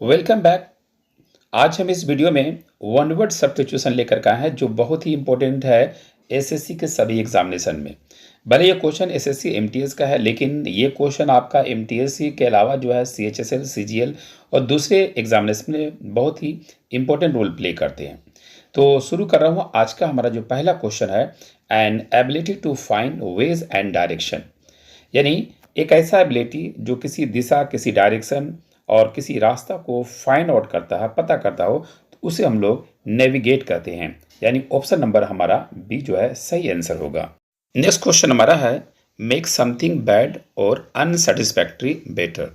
Welcome back. आज हम इस वीडियो में वन वर्ड सब्स्टिट्यूशन लेकर के आए हैं जो बहुत ही इंपॉर्टेंट है एसएससी के सभी एग्जामिनेशन में। भले ये क्वेश्चन एसएससी एमटीएस का है, लेकिन ये क्वेश्चन आपका एमटीएससी के अलावा जो है सीएचएसएल, सीजीएल और दूसरे एग्जामिनेशन में बहुत ही इंपॉर्टेंट रोल प्ले करते हैं। तो शुरू कर रहा हूँ। आज का हमारा जो पहला क्वेश्चन है, an ability to find ways and direction, यानी एक ऐसा एबिलिटी जो किसी दिशा, किसी डायरेक्शन और किसी रास्ता को फाइंड आउट करता है, पता करता हो, तो उसे हम लोग नेविगेट कहते हैं। यानी ऑप्शन नंबर हमारा बी जो है सही आंसर होगा। नेक्स्ट क्वेश्चन हमारा है, मेक समथिंग बैड और अनसेटिस्फैक्ट्री बेटर,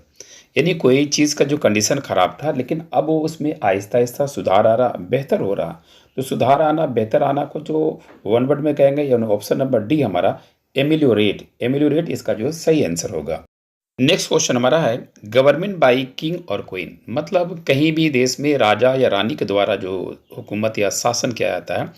यानी कोई चीज़ का जो कंडीशन खराब था लेकिन अब वो उसमें आहिस्ता आहिस्ता सुधार आ रहा, बेहतर हो रहा। तो सुधार आना, बेहतर आना को जो वन वर्ड में कहेंगे, यानी ऑप्शन नंबर डी हमारा एमिलियोरेट, एमिलियोरेट इसका जो सही आंसर होगा। नेक्स्ट क्वेश्चन हमारा है, गवर्नमेंट बाई किंग और क्वीन, मतलब कहीं भी देश में राजा या रानी के द्वारा जो हुकूमत या शासन किया जाता है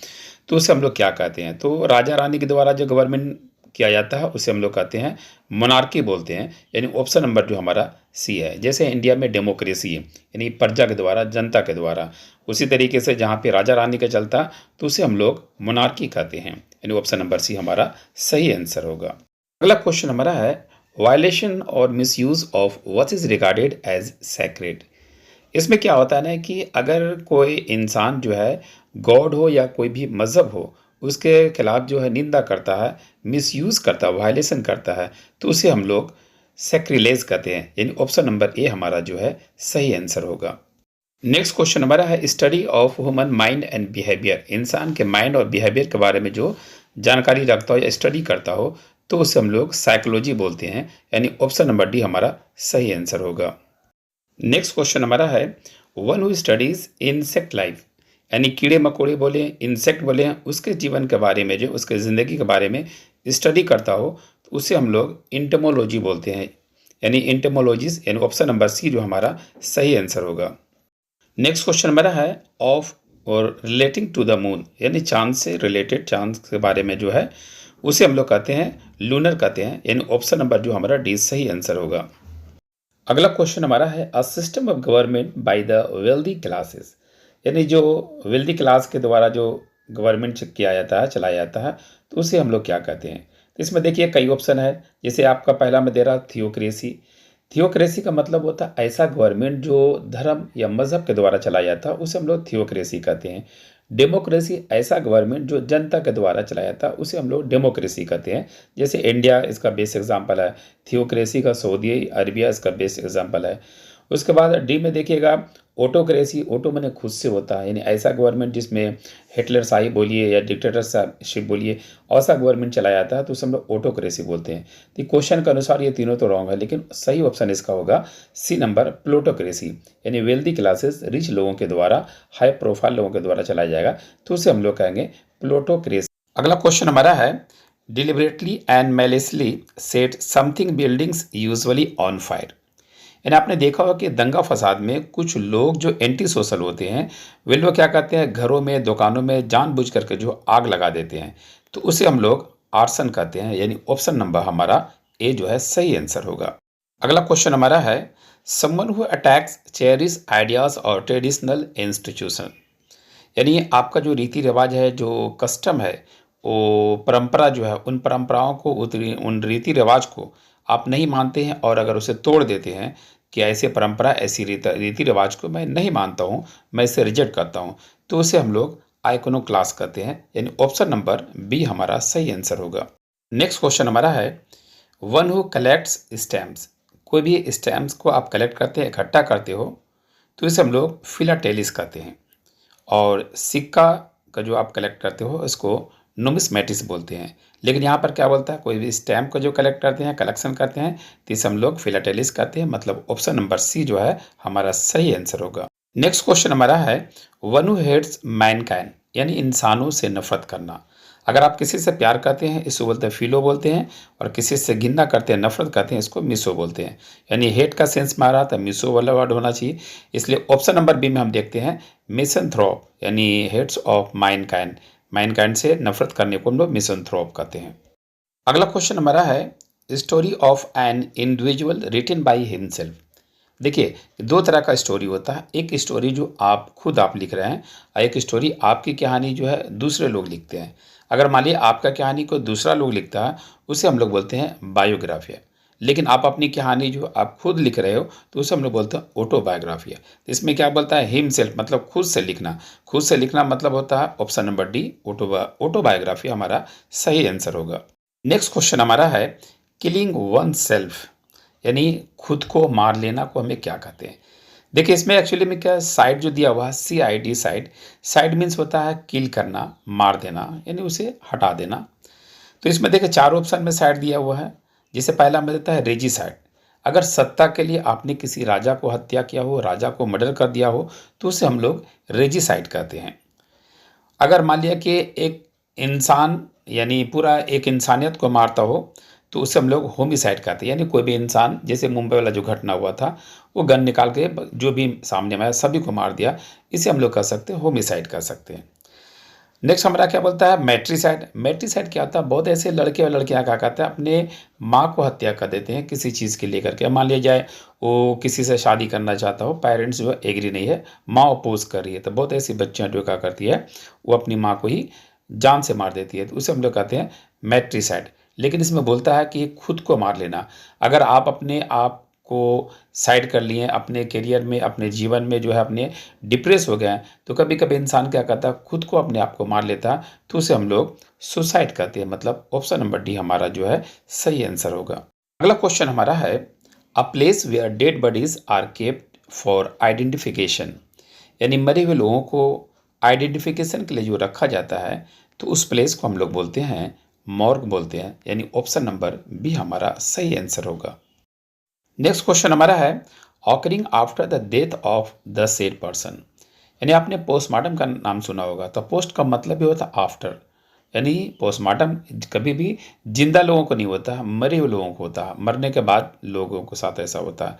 तो उसे हम लोग क्या कहते हैं। तो राजा रानी के द्वारा जो गवर्नमेंट किया जाता है उसे हम लोग कहते हैं मोनार्की बोलते हैं, यानी ऑप्शन नंबर जो हमारा सी है। जैसे इंडिया में डेमोक्रेसी है, यानी प्रजा के द्वारा, जनता के द्वारा, उसी तरीके से जहाँ पे राजा रानी का चलता तो उसे हम लोग मोनार्की कहते हैं, यानी ऑप्शन नंबर सी हमारा सही आंसर होगा। अगला क्वेश्चन हमारा है, वायलेशन और misuse of what is regarded as sacred. इसमें क्या होता है ना कि अगर कोई इंसान जो है गॉड हो या कोई भी मज़हब हो, उसके खिलाफ जो है निंदा करता है, मिसयूज़ करता है, वायलेशन करता है, तो उसे हम लोग सैक्रिलेज कहते हैं, यानी ऑप्शन नंबर ए हमारा जो है सही आंसर होगा। नेक्स्ट क्वेश्चन हमारा है, study of human mind and behaviour, इंसान के माइंड और बिहेवियर के बारे में जो जानकारी रखता हो या स्टडी करता हो तो उसे हम लोग साइकोलॉजी बोलते हैं, यानी ऑप्शन नंबर डी हमारा सही आंसर होगा। नेक्स्ट क्वेश्चन हमारा है, one who studies insect life, यानी कीड़े मकोड़े बोले, इंसेक्ट बोले, उसके जीवन के बारे में, जो उसके ज़िंदगी के बारे में स्टडी करता हो तो उसे हम लोग इंटमोलॉजी बोलते हैं, यानी इंटमोलॉजिस्ट, यानी ऑप्शन नंबर सी जो हमारा सही आंसर होगा। नेक्स्ट क्वेश्चन हमारा है, ऑफ और रिलेटिंग टू द मून, यानी चांद से रिलेटेड, चांद के बारे में जो है उसे हम लोग कहते हैं लूनर कहते हैं, यानी ऑप्शन नंबर जो हमारा डी सही आंसर होगा। अगला क्वेश्चन हमारा है, a system of government by the wealthy classes, यानी जो वेल्दी क्लास के द्वारा जो गवर्नमेंट किया जाता है, चलाया जाता है, तो उसे हम लोग क्या कहते हैं। तो इसमें देखिए कई ऑप्शन है, जैसे आपका पहला में दे रहा थियोक्रेसी। थियोक्रेसी का मतलब होता है ऐसा गवर्नमेंट जो धर्म या मजहब के द्वारा चलाया जाता है, उसे हम लोग थियोक्रेसी कहते हैं। डेमोक्रेसी ऐसा गवर्नमेंट जो जनता के द्वारा चलाया जाता है, उसे हम लोग डेमोक्रेसी कहते हैं। जैसे इंडिया इसका बेस्ट एग्जांपल है, थियोक्रेसी का सऊदी अरबिया इसका बेस्ट एग्जांपल है। उसके बाद डी में देखिएगा ऑटोक्रेसी, ऑटो मैंने खुद से होता है, यानी ऐसा गवर्नमेंट जिसमें हिटलर शाही बोलिए या डिक्टेटरशिप बोलिए, ऐसा गवर्नमेंट चलाया जाता है तो उसे हम लोग ऑटोक्रेसी बोलते हैं। तो क्वेश्चन के अनुसार ये तीनों तो रॉन्ग है, लेकिन सही ऑप्शन इसका होगा सी नंबर, प्लूटोक्रेसी, यानी वेल्दी क्लासेस, रिच लोगों के द्वारा, हाई प्रोफाइल लोगों के द्वारा चलाया जाएगा तो उसे हम लोग कहेंगे प्लूटोक्रेसी। अगला क्वेश्चन हमारा है, deliberately and maliciously set something buildings usually on fire, यानी आपने देखा होगा कि दंगा फसाद में कुछ लोग जो एंटी सोशल होते हैं वे लोग क्या करते हैं, घरों में, दुकानों में जानबूझ करके जो आग लगा देते हैं, तो उसे हम लोग आर्सन कहते हैं, यानी ऑप्शन नंबर हमारा ए जो है सही आंसर होगा। अगला क्वेश्चन हमारा है, someone who attacks cherish ideas और ट्रेडिशनल इंस्टीट्यूशन, यानी आपका जो रीति रिवाज है, जो कस्टम है, वो परंपरा जो है, उन परंपराओं को, उन रीति रिवाज को आप नहीं मानते हैं और अगर उसे तोड़ देते हैं कि ऐसे परंपरा, ऐसी रीति रिवाज को मैं नहीं मानता हूँ, मैं इसे रिजेक्ट करता हूँ, तो उसे हम लोग आइकोनोक्लास कहते हैं, यानी ऑप्शन नंबर बी हमारा सही आंसर होगा। नेक्स्ट क्वेश्चन हमारा है, वन हु कलेक्ट्स स्टैम्प्स, कोई भी स्टैम्प्स को आप कलेक्ट करते हैं, इकट्ठा करते हो, तो इसे हम लोग फिलाटेलिस्ट कहते हैं। और सिक्का का जो आप कलेक्ट करते हो इसको नुमिस्मेटिस बोलते हैं। लेकिन यहाँ पर क्या बोलता है, कोई भी स्टैम्प को जो कलेक्ट करते हैं, कलेक्शन करते हैं, तो इसे हम लोग फिलाटेलिस्ट कहते हैं, मतलब ऑप्शन नंबर सी जो है हमारा सही आंसर होगा। नेक्स्ट क्वेश्चन हमारा है, वन हु हेट्स मैनकाइंड, यानी इंसानों से नफरत करना। अगर आप किसी से प्यार करते हैं इसको बोलते हैं फिलो बोलते हैं, और किसी से घिन्ना करते हैं, नफरत करते हैं, इसको मिसो बोलते हैं। यानी हेट का सेंस में आ रहा था, मिसो वाला वर्ड होना चाहिए, इसलिए ऑप्शन नंबर बी में हम देखते हैं मिसनथ्रोप, यानी हेट्स ऑफ मैनकाइंड, मैनकाइंड से नफरत करने को हम लोग मिसनथ्रोप कहते हैं। अगला क्वेश्चन हमारा है, story of an individual written by himself, देखिए, 2 तरह का स्टोरी होता है। एक स्टोरी जो आप लिख रहे हैं और एक स्टोरी आपकी कहानी जो है दूसरे लोग लिखते हैं। अगर मान लीजिए आपका कहानी कोई दूसरा लोग लिखता है, उसे हम लोग बोलते हैं बायोग्राफी। लेकिन आप अपनी कहानी जो आप खुद लिख रहे हो, तो उसे हम लोग बोलते हैं ऑटोबायोग्राफी। इसमें क्या बोलता है, हिमसेल्फ मतलब खुद से लिखना। खुद से लिखना मतलब होता है ऑप्शन नंबर डी, ऑटोबायोग्राफी हमारा सही आंसर होगा। नेक्स्ट क्वेश्चन हमारा है, किलिंग वन सेल्फ यानी खुद को मार लेना को हमें क्या कहते हैं। देखिए, इसमें एक्चुअली में क्या साइड जो दिया हुआ है, CID साइड। साइड मीन्स होता है किल करना, मार देना, यानी उसे हटा देना। तो इसमें देखिए 4 ऑप्शन में साइड दिया हुआ है। जिसे पहला में देता है रेजिसाइड। अगर सत्ता के लिए आपने किसी राजा को हत्या किया हो, राजा को मर्डर कर दिया हो, तो उसे हम लोग रेजिसाइड कहते हैं। अगर मान लिया कि एक इंसान यानी पूरा एक इंसानियत को मारता हो, तो उसे हम लोग होमिसाइड कहते हैं। यानी कोई भी इंसान, जैसे मुंबई वाला जो घटना हुआ था, वो गन निकाल के जो भी सामने में आया सभी को मार दिया, इसे हम लोग कह सकते हैं होमिसाइड कह सकते हैं। नेक्स्ट हमारा क्या बोलता है, मैट्रिसाइड। मैट्रिसाइड क्या होता है, बहुत ऐसे लड़के और लड़कियां क्या कहते हैं, अपने माँ को हत्या कर देते हैं किसी चीज़ के लेकर के। मान लिया जाए वो किसी से शादी करना चाहता हो, पेरेंट्स जो है एग्री नहीं है, माँ अपोज कर रही है, तो बहुत ऐसी बच्चियां जो क्या करती है, वो अपनी माँ को ही जान से मार देती है, तो उसे हम लोग कहते हैं मैट्रिसाइड। लेकिन इसमें बोलता है कि खुद को मार लेना। अगर आप अपने आप को साइड कर लिए, अपने करियर में, अपने जीवन में जो है अपने डिप्रेस हो गए हैं, तो कभी कभी इंसान क्या करता है, खुद को अपने आप को मार लेता है, तो उसे हम लोग सुसाइड कहते हैं। मतलब ऑप्शन नंबर डी हमारा जो है सही आंसर होगा। अगला क्वेश्चन हमारा है, a place where dead bodies are kept for identification. यानी मरे हुए लोगों को आइडेंटिफिकेशन के लिए जो रखा जाता है, तो उस प्लेस को हम लोग बोलते हैं मॉर्ग बोलते हैं। यानी ऑप्शन नंबर बी हमारा सही आंसर होगा। नेक्स्ट क्वेश्चन हमारा है, occurring after the death of the said person. यानी आपने पोस्टमार्टम का नाम सुना होगा, तो पोस्ट का मतलब भी होता है आफ्टर। यानी पोस्टमार्टम कभी भी जिंदा लोगों को नहीं होता, मरे हुए लोगों को होता है, मरने के बाद लोगों के साथ ऐसा होता है।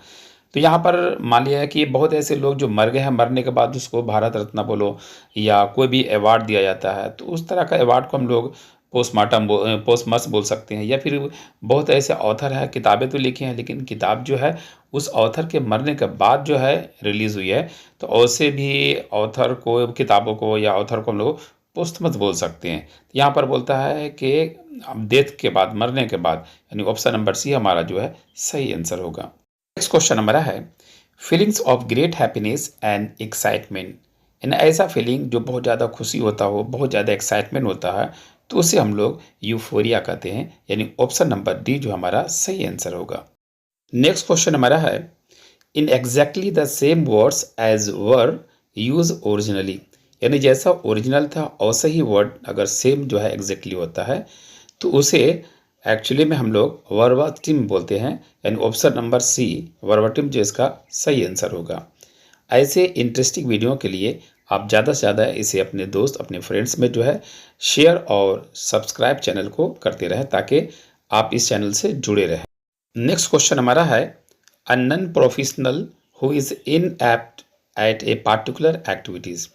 तो यहाँ पर मान लिया है कि बहुत ऐसे लोग जो मर गए हैं, मरने के बाद उसको भारत रत्न बोलो या कोई भी अवार्ड दिया जाता है, तो उस तरह का अवार्ड को हम लोग पोस्टमस बोल सकते हैं। या फिर बहुत ऐसे ऑथर हैं, किताबें तो लिखी हैं, लेकिन किताब जो है उस ऑथर के मरने के बाद जो है रिलीज़ हुई है, तो ऐसे भी ऑथर को, किताबों को या ऑथर को हम लोग पोस्टमस बोल सकते हैं। यहाँ पर बोलता है कि डेथ के बाद, मरने के बाद, यानी ऑप्शन नंबर सी हमारा जो है सही आंसर होगा। नेक्स्ट क्वेश्चन हमारा है, feelings of great happiness and excitement. यानी ऐसा फीलिंग जो बहुत ज़्यादा खुशी होता हो, बहुत ज़्यादा एक्साइटमेंट होता है, तो उसे हम लोग यूफोरिया कहते हैं। यानी ऑप्शन नंबर डी जो हमारा सही आंसर होगा। नेक्स्ट क्वेश्चन हमारा है, in exactly the same words as were use originally. यानी जैसा ओरिजिनल था वैसे ही वर्ड अगर सेम जो है एग्जैक्टली होता है, तो उसे एक्चुअली में हम लोग वर्बाटिम बोलते हैं। यानी ऑप्शन नंबर सी वर्बाटिम जो इसका सही आंसर होगा। ऐसे इंटरेस्टिंग वीडियो के लिए आप ज़्यादा से ज़्यादा इसे अपने दोस्त, अपने फ्रेंड्स में जो है शेयर और सब्सक्राइब चैनल को करते रहें, ताकि आप इस चैनल से जुड़े रहें। नेक्स्ट क्वेश्चन हमारा है, a non professional who is inept at a particular activities.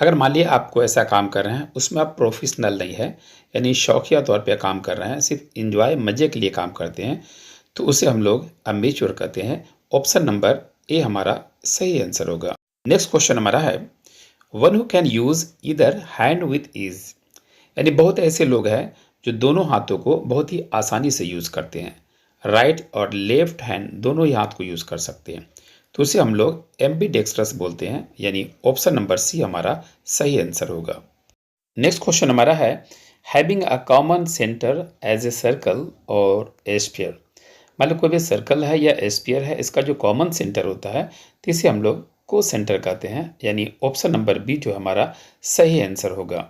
अगर मान लिया आपको ऐसा काम कर रहे हैं, उसमें आप प्रोफेशनल नहीं है, यानी शौकिया तौर पे काम कर रहे हैं, सिर्फ इंजॉय मज़े के लिए काम करते हैं, तो उसे हम लोग अमेच्योर कहते हैं। ऑप्शन नंबर ए हमारा सही आंसर होगा। नेक्स्ट क्वेश्चन हमारा है, one who can use either hand with ease. यानी बहुत ऐसे लोग हैं जो दोनों हाथों को बहुत ही आसानी से यूज़ करते हैं, राइट और लेफ्ट हैंड दोनों ही हाथ को यूज़ कर सकते हैं, तो उसे हम लोग एम्बीडेक्स्ट्रस बोलते हैं। यानी ऑप्शन नंबर सी हमारा सही आंसर होगा। नेक्स्ट क्वेश्चन हमारा है, having a common centre as a circle और ए स्फीयर। मतलब कोई भी सर्कल है या स्फीयर है, इसका जो कॉमन सेंटर होता है, तो इसे हम लोग को सेंटर कहते हैं। यानी ऑप्शन नंबर बी जो हमारा सही आंसर होगा।